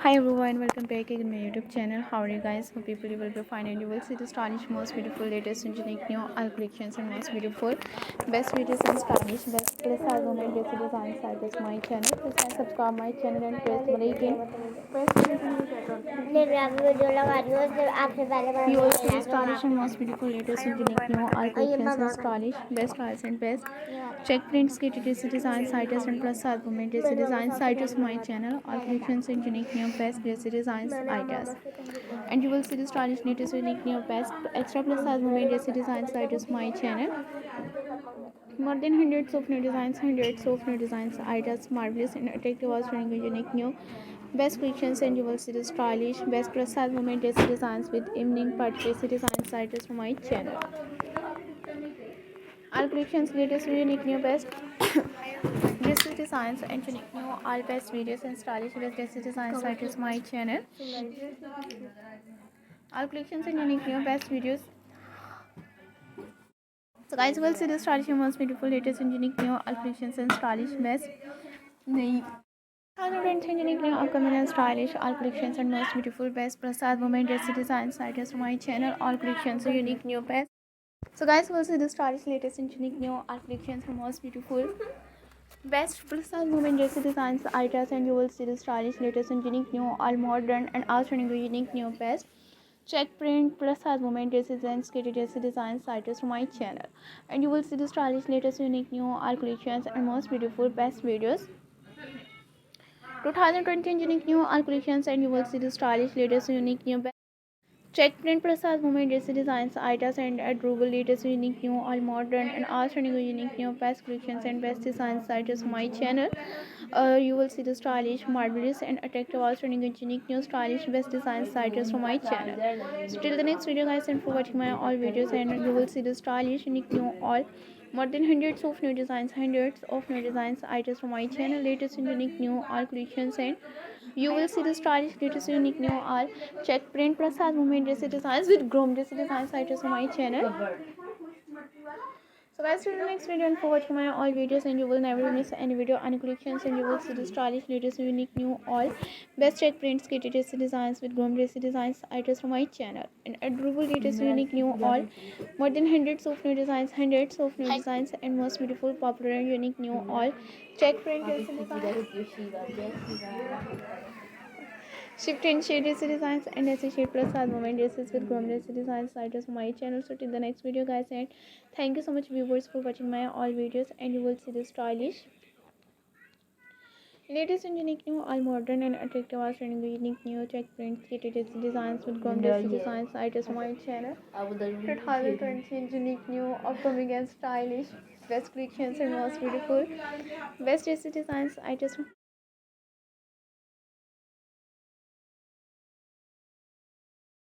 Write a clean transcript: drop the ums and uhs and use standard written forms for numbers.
Hi everyone, welcome back again to my YouTube channel. How are you guys? Hope you will be fine and you will see the stylish, most beautiful, latest and unique new all collections and most beautiful, best videos and stylish, best plus size women dress design sites my channel. Please subscribe my channel and press the icon. You will see the stylish and most beautiful, latest and unique new all collections and stylish, best styles and best check prints, KTTC design sites and plus size women dress design sites my channel. All collections and unique new best dress designs ideas. And you will see the stylish latest unique new best extra plus size women dress design sites my channel. More than hundreds of new designs, ideas, marvelous and attractive, outstanding, unique new best collections, and you will see the stylish, best plus size women dress designs with evening party dress design sites from my channel. All collections, latest unique new best dresses designs and unique new all best videos and stylish best dresses designs sites my channel. All collections and unique new best videos. So guys, will see the stylish and most beautiful latest and unique new all collections and stylish best the unique new upcoming and stylish all collections and most beautiful best prasad women dress design sites from my channel. All collections are unique new best. So guys, will see the stylish latest and unique new all collections and most beautiful best prasad women dress designs ideas, and you will see the stylish latest and unique new all modern and outstanding unique new best check print plus has women dresses and skated dress designs sites from my channel. And you will see the stylish latest unique new all collections and most beautiful best videos 2020 unique new all collections, and you will see the stylish latest unique new best check print prasad women dress designs ideas, and adorable latest unique new all modern and outstanding unique new best collections and best designs sites from my channel. You will see the stylish, marvelous, and attractive, outstanding, and unique new stylish best design sites from my channel. So till the next video, guys, and for watching my all videos, and you will see the stylish, unique new all more than hundreds of new designs items from my channel, latest and unique new all collections, and you will see the stylish, latest unique new all check print plus has women dress designs with groom dress designs items from my channel. So guys, till the next video and for watching my all videos, and you will never miss any video, any collections, and you will see the stylish, latest, unique, new all best check prints, kitty dress designs with groom dress designs items from my channel, and adorable, latest, unique, new all more than hundreds of new designs, and most beautiful, popular, and unique, new all check print dress designs. Shift and shade designs and associate plus as moment dresses with groom dress designs items on my channel. So till the next video, guys, and thank you so much viewers for watching my all videos, and you will see the stylish latest and unique new all modern and attractive outstanding unique new check print kitty designs with groom dress designs items on my channel. 2020 unique new upcoming and stylish best collections and most beautiful best dress designs items